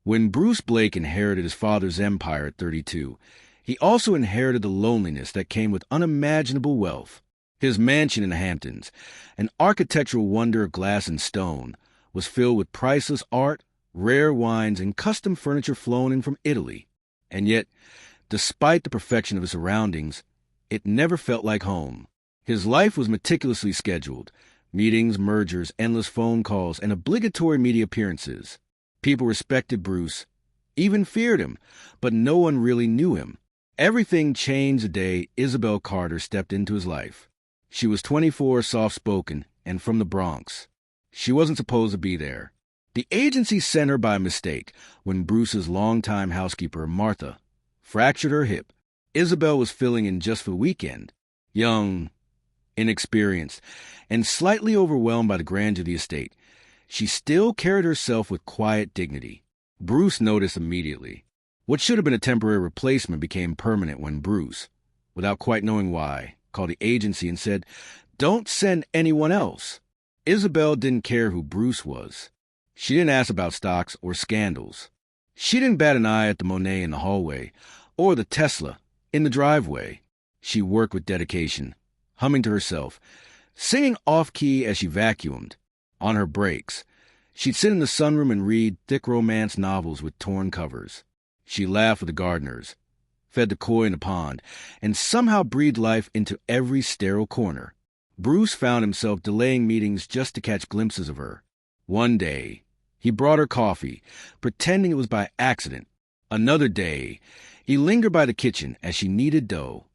When Bruce Blake inherited his father's empire at 32, he also inherited the loneliness that came with unimaginable wealth. His mansion in the Hamptons, an architectural wonder of glass and stone, was filled with priceless art, rare wines, and custom furniture flown in from Italy. And yet, despite the perfection of his surroundings, it never felt like home. His life was meticulously scheduled: meetings, mergers, endless phone calls, and obligatory media appearances. People respected Bruce, even feared him, but no one really knew him. Everything changed the day Isabel Carter stepped into his life. She was 24, soft-spoken, and from the Bronx. She wasn't supposed to be there. The agency sent her by mistake when Bruce's longtime housekeeper, Martha, fractured her hip. Isabel was filling in just for the weekend. Young, inexperienced, and slightly overwhelmed by the grandeur of the estate, she still carried herself with quiet dignity. Bruce noticed immediately. What should have been a temporary replacement became permanent when Bruce, without quite knowing why, called the agency and said, "Don't send anyone else." Isabel didn't care who Bruce was. She didn't ask about stocks or scandals. She didn't bat an eye at the Monet in the hallway or the Tesla in the driveway. She worked with dedication, humming to herself, singing off-key as she vacuumed. On her breaks, she'd sit in the sunroom and read thick romance novels with torn covers. She laughed with the gardeners, fed the koi in the pond, and somehow breathed life into every sterile corner. Bruce found himself delaying meetings just to catch glimpses of her. One day, he brought her coffee, pretending it was by accident. Another day, he lingered by the kitchen as she kneaded dough,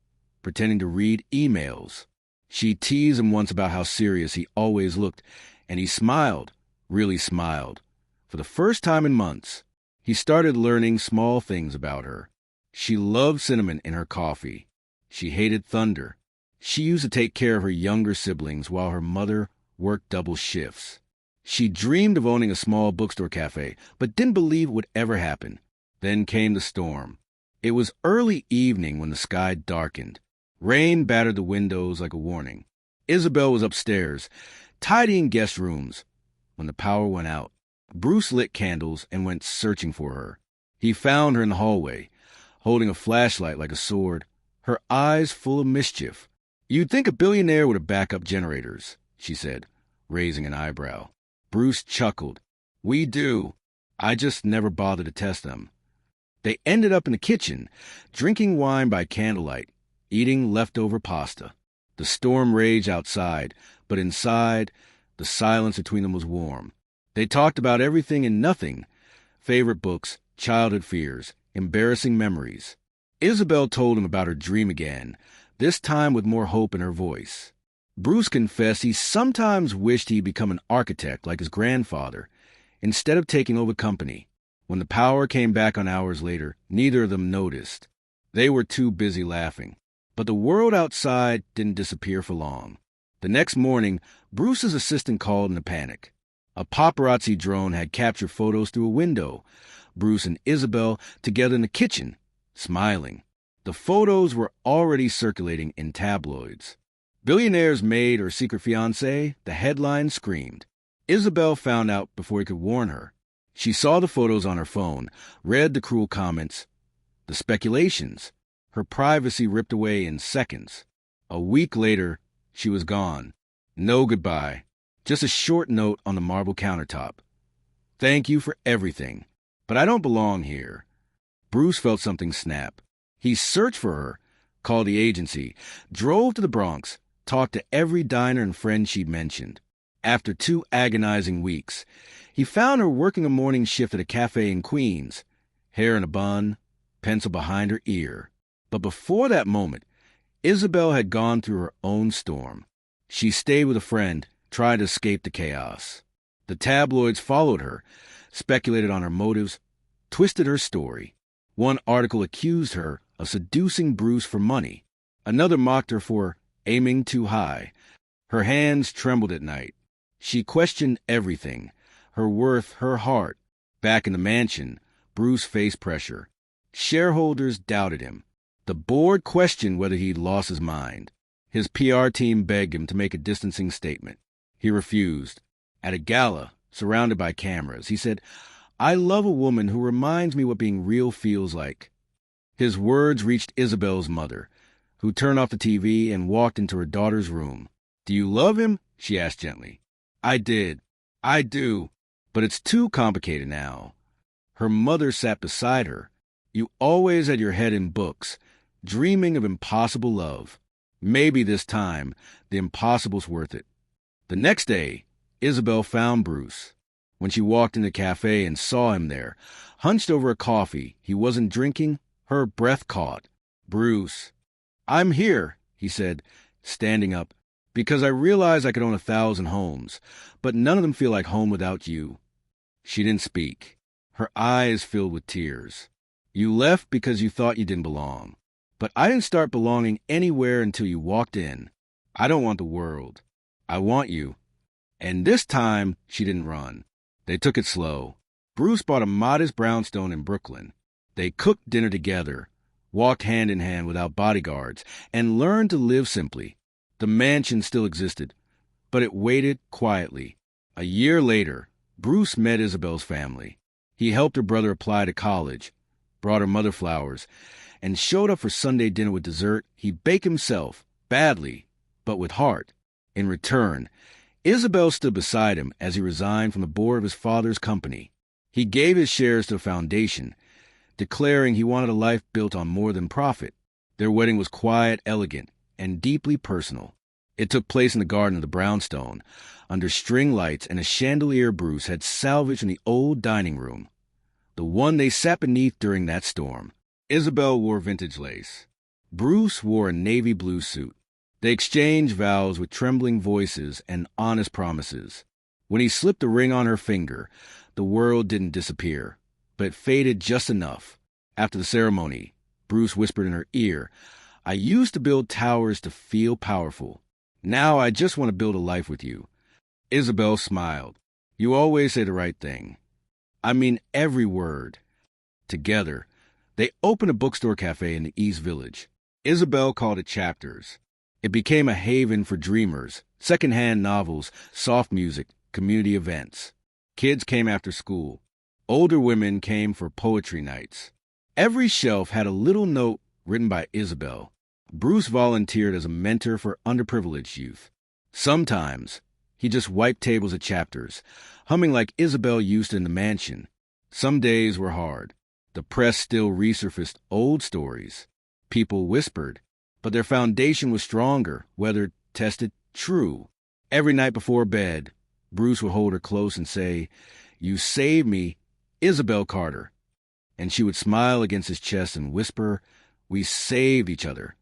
pretending to read emails. She teased him once about how serious he always looked, and he smiled, really smiled. For the first time in months, he started learning small things about her. She loved cinnamon in her coffee. She hated thunder. She used to take care of her younger siblings while her mother worked double shifts. She dreamed of owning a small bookstore cafe, but didn't believe it would ever happen. Then came the storm. It was early evening when the sky darkened. Rain battered the windows like a warning. Isabel was upstairs, tidying guest rooms, when the power went out. Bruce lit candles and went searching for her. He found her in the hallway, holding a flashlight like a sword, her eyes full of mischief. "You'd think a billionaire would have backup generators," she said, raising an eyebrow. Bruce chuckled. "We do. I just never bothered to test them." They ended up in the kitchen, drinking wine by candlelight, eating leftover pasta. The storm raged outside, but inside, the silence between them was warm. They talked about everything and nothing: favorite books, childhood fears, embarrassing memories. Isabel told him about her dream again, this time with more hope in her voice. Bruce confessed he sometimes wished he'd become an architect like his grandfather, instead of taking over company. When the power came back on hours later, neither of them noticed. They were too busy laughing. But the world outside didn't disappear for long. The next morning, Bruce's assistant called in a panic. A paparazzi drone had captured photos through a window. Bruce and Isabel together in the kitchen, smiling. The photos were already circulating in tabloids. "Billionaire's Maid or secret fiancé," the headline screamed. Isabel found out before he could warn her. She saw the photos on her phone, read the cruel comments, the speculations. Her privacy ripped away in seconds. A week later, she was gone. No goodbye. Just a short note on the marble countertop. "Thank you for everything, but I don't belong here." Bruce felt something snap. He searched for her, called the agency, drove to the Bronx, talked to every diner and friend she'd mentioned. After 2 agonizing weeks, he found her working a morning shift at a cafe in Queens, hair in a bun, pencil behind her ear. But before that moment, Isabel had gone through her own storm. She stayed with a friend, tried to escape the chaos. The tabloids followed her, speculated on her motives, twisted her story. One article accused her of seducing Bruce for money. Another mocked her for aiming too high. Her hands trembled at night. She questioned everything: her worth, her heart. Back in the mansion, Bruce faced pressure. Shareholders doubted him. The board questioned whether he'd lost his mind. His PR team begged him to make a distancing statement. He refused. At a gala, surrounded by cameras, he said, I love a woman who reminds me what being real feels like. His words reached Isabel's mother, who turned off the TV and walked into her daughter's room. "Do you love him?" she asked gently. "I did. I do. But it's too complicated now." Her mother sat beside her. "You always had your head in books, dreaming of impossible love. Maybe this time, the impossible's worth it." The next day, Isabel found Bruce. When she walked in the cafe and saw him there, hunched over a coffee he wasn't drinking, her breath caught. "Bruce." "I'm here," he said, standing up, "because I realize I could own 1,000 homes, but none of them feel like home without you." She didn't speak. Her eyes filled with tears. "You left because you thought you didn't belong. But I didn't start belonging anywhere until you walked in. I don't want the world. I want you." And this time, she didn't run. They took it slow. Bruce bought a modest brownstone in Brooklyn. They cooked dinner together, walked hand in hand without bodyguards, and learned to live simply. The mansion still existed, but it waited quietly. A year later, Bruce met Isabel's family. He helped her brother apply to college, brought her mother flowers, and showed up for Sunday dinner with dessert he baked himself, badly, but with heart. In return, Isabel stood beside him as he resigned from the board of his father's company. He gave his shares to a foundation, declaring he wanted a life built on more than profit. Their wedding was quiet, elegant, and deeply personal. It took place in the garden of the brownstone, under string lights and a chandelier Bruce had salvaged from the old dining room, the one they sat beneath during that storm. Isabel wore vintage lace. Bruce wore a navy blue suit. They exchanged vows with trembling voices and honest promises. When he slipped a ring on her finger, the world didn't disappear, but it faded just enough. After the ceremony, Bruce whispered in her ear, "I used to build towers to feel powerful. Now I just want to build a life with you." Isabel smiled. "You always say the right thing. I mean every word." Together, they opened a bookstore cafe in the East Village. Isabel called it Chapters. It became a haven for dreamers, secondhand novels, soft music, community events. Kids came after school. Older women came for poetry nights. Every shelf had a little note written by Isabel. Bruce volunteered as a mentor for underprivileged youth. Sometimes, he just wiped tables at Chapters, humming like Isabel used to in the mansion. Some days were hard. The press still resurfaced old stories. People whispered, but their foundation was stronger, weathered, tested, true. Every night before bed, Bruce would hold her close and say, "You saved me, Isabel Carter." And she would smile against his chest and whisper, "We saved each other."